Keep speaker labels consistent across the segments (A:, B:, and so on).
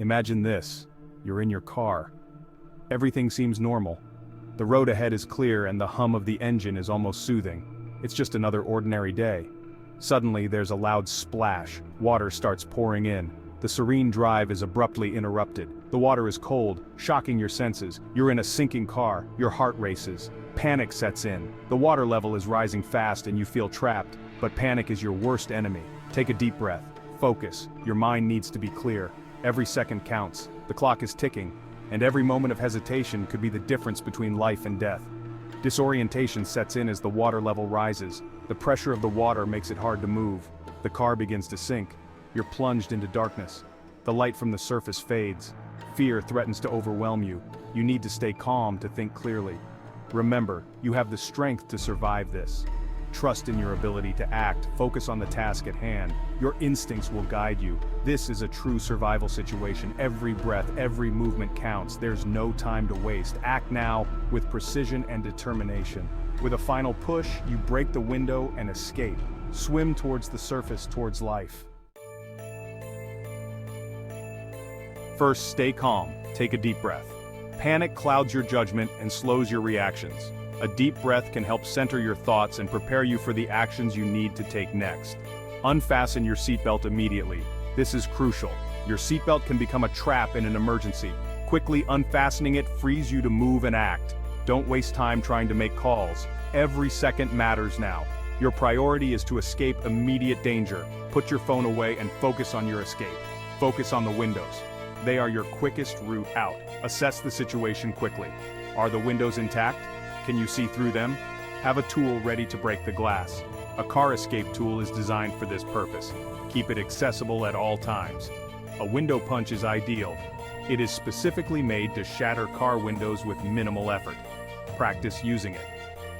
A: Imagine this. You're in your car. Everything seems normal. The road ahead is clear and the hum of the engine is almost soothing. It's just another ordinary day. Suddenly there's a loud splash. Water starts pouring in. The serene drive is abruptly interrupted. The water is cold, shocking your senses. You're in a sinking car. Your heart races. Panic sets in. The water level is rising fast and you feel trapped. But panic is your worst enemy. Take a deep breath. Focus. Your mind needs to be clear. Every second counts. The clock is ticking. And every moment of hesitation could be the difference between life and death. Disorientation sets in as the water level rises. The pressure of the water makes it hard to move. The car begins to sink. You're plunged into darkness. The light from the surface fades. Fear threatens to overwhelm you. You need to stay calm to think clearly. Remember, you have the strength to survive this. Trust in your ability to act. Focus on the task at hand. Your instincts will guide you. This is a true survival situation. Every breath, every movement counts. There's no time to waste. Act now with precision and determination. With a final push, you break the window and escape. Swim towards the surface, towards life. First, stay calm. Take a deep breath. Panic clouds your judgment and slows your reactions. A deep breath can help center your thoughts and prepare you for the actions you need to take next. Unfasten your seatbelt immediately. This is crucial. Your seatbelt can become a trap in an emergency. Quickly unfastening it frees you to move and act. Don't waste time trying to make calls. Every second matters now. Your priority is to escape immediate danger. Put your phone away and focus on your escape. Focus on the windows. They are your quickest route out. Assess the situation quickly. Are the windows intact? Can you see through them? Have a tool ready to break the glass. A car escape tool is designed for this purpose. Keep it accessible at all times. A window punch is ideal. It is specifically made to shatter car windows with minimal effort. Practice using it.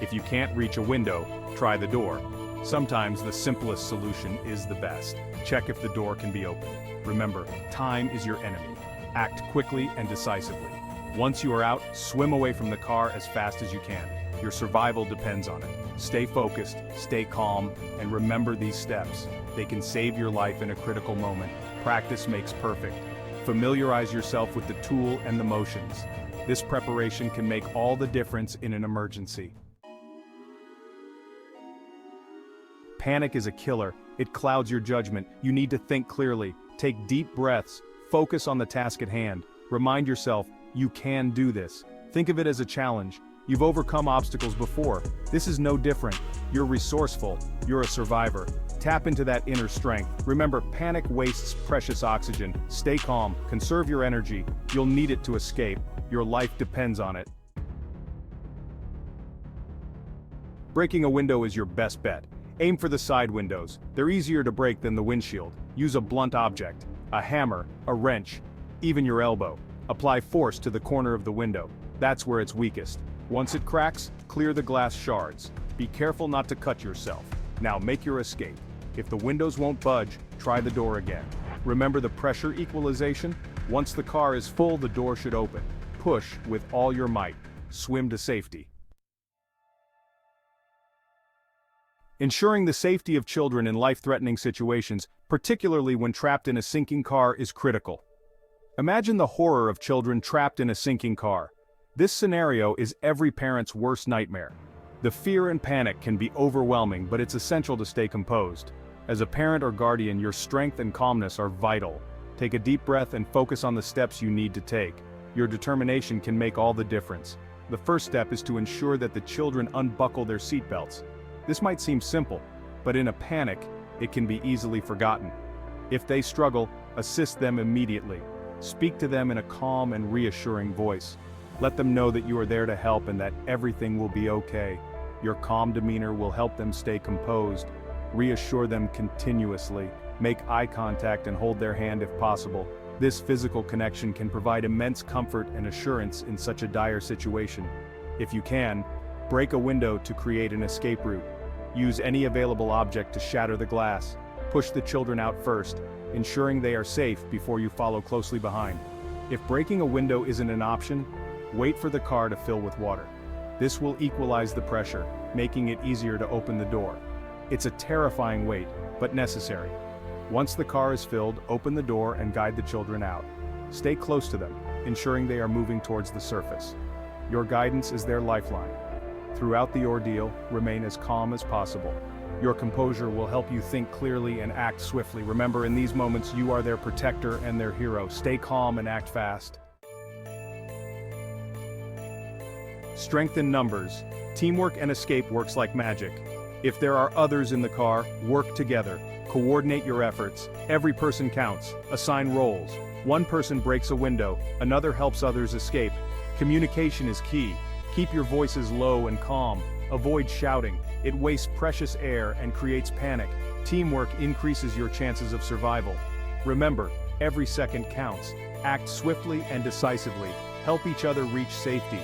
A: If you can't reach a window, try the door. Sometimes the simplest solution is the best. Check if the door can be opened. Remember, time is your enemy. Act quickly and decisively. Once you are out, swim away from the car as fast as you can. Your survival depends on it. Stay focused, stay calm, and remember these steps. They can save your life in a critical moment. Practice makes perfect. Familiarize yourself with the tool and the motions. This preparation can make all the difference in an emergency. Panic is a killer. It clouds your judgment. You need to think clearly. Take deep breaths. Focus on the task at hand. Remind yourself, you can do this. Think of it as a challenge. You've overcome obstacles before. This is no different. You're resourceful. You're a survivor. Tap into that inner strength. Remember, panic wastes precious oxygen. Stay calm. Conserve your energy. You'll need it to escape. Your life depends on it. Breaking a window is your best bet. Aim for the side windows. They're easier to break than the windshield. Use a blunt object, a hammer, a wrench, even your elbow. Apply force to the corner of the window. That's where it's weakest. Once it cracks, clear the glass shards. Be careful not to cut yourself. Now make your escape. If the windows won't budge, try the door again. Remember the pressure equalization? Once the car is full, the door should open. Push with all your might. Swim to safety. Ensuring the safety of children in life-threatening situations, particularly when trapped in a sinking car, is critical. Imagine the horror of children trapped in a sinking car. This scenario is every parent's worst nightmare. The fear and panic can be overwhelming, but it's essential to stay composed. As a parent or guardian, your strength and calmness are vital. Take a deep breath and focus on the steps you need to take. Your determination can make all the difference. The first step is to ensure that the children unbuckle their seatbelts. This might seem simple, but in a panic, it can be easily forgotten. If they struggle, assist them immediately. Speak to them in a calm and reassuring voice. Let them know that you are there to help and that everything will be okay. Your calm demeanor will help them stay composed. Reassure them continuously. Make eye contact and hold their hand if possible. This physical connection can provide immense comfort and assurance in such a dire situation. If you can, break a window to create an escape route. Use any available object to shatter the glass. Push the children out first, ensuring they are safe before you follow closely behind. If breaking a window isn't an option, wait for the car to fill with water. This will equalize the pressure, making it easier to open the door. It's a terrifying wait, but necessary. Once the car is filled, open the door and guide the children out. Stay close to them, ensuring they are moving towards the surface. Your guidance is their lifeline. Throughout the ordeal, remain as calm as possible. Your composure will help you think clearly and act swiftly. Remember, in these moments, you are their protector and their hero. Stay calm and act fast. Strength in numbers. Teamwork and escape works like magic. If there are others in the car, work together. Coordinate your efforts. Every person counts. Assign roles. One person breaks a window, another helps others escape. Communication is key. Keep your voices low and calm. Avoid shouting. It wastes precious air and creates panic. Teamwork increases your chances of survival. Remember, every second counts. Act swiftly and decisively. Help each other reach safety.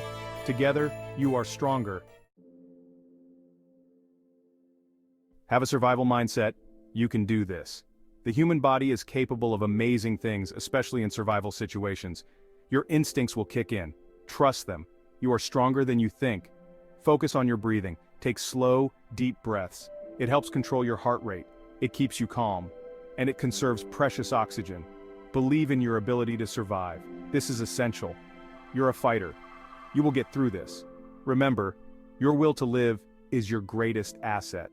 A: Together, you are stronger. Have a survival mindset. You can do this. The human body is capable of amazing things, especially in survival situations. Your instincts will kick in. Trust them. You are stronger than you think. Focus on your breathing. Take slow, deep breaths. It helps control your heart rate. It keeps you calm. And it conserves precious oxygen. Believe in your ability to survive. This is essential. You're a fighter. You will get through this. Remember, your will to live is your greatest asset.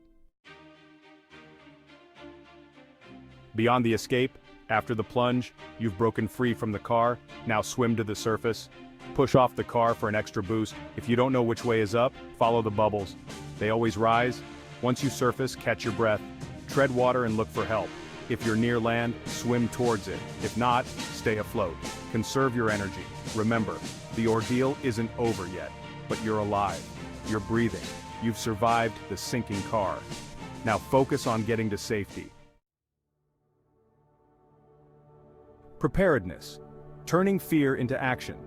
A: Beyond the escape, after the plunge, you've broken free from the car. Now swim to the surface. Push off the car for an extra boost. If you don't know which way is up, follow the bubbles. They always rise. Once you surface, catch your breath. Tread water and look for help. If you're near land, swim towards it. If not, stay afloat. Conserve your energy. Remember, the ordeal isn't over yet, but you're alive. You're breathing. You've survived the sinking car. Now focus on getting to safety. Preparedness. Turning fear into action.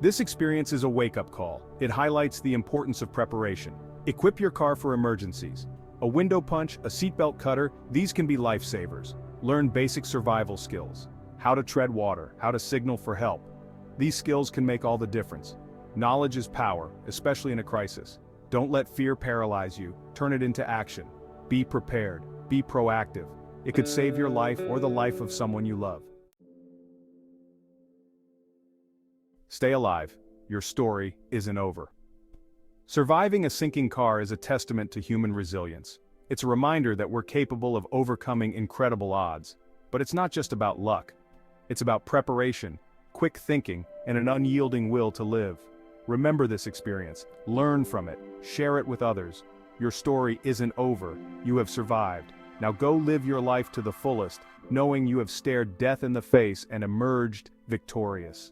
A: This experience is a wake-up call. It highlights the importance of preparation. Equip your car for emergencies. A window punch, a seatbelt cutter, these can be lifesavers. Learn basic survival skills. How to tread water, how to signal for help. These skills can make all the difference. Knowledge is power, especially in a crisis. Don't let fear paralyze you. Turn it into action. Be prepared. Be proactive. It could save your life or the life of someone you love. Stay alive. Your story isn't over. Surviving a sinking car is a testament to human resilience. It's a reminder that we're capable of overcoming incredible odds. But it's not just about luck. It's about preparation, quick thinking, and an unyielding will to live. Remember this experience. Learn from it. Share it with others. Your story isn't over. You have survived. Now go live your life to the fullest, knowing you have stared death in the face and emerged victorious.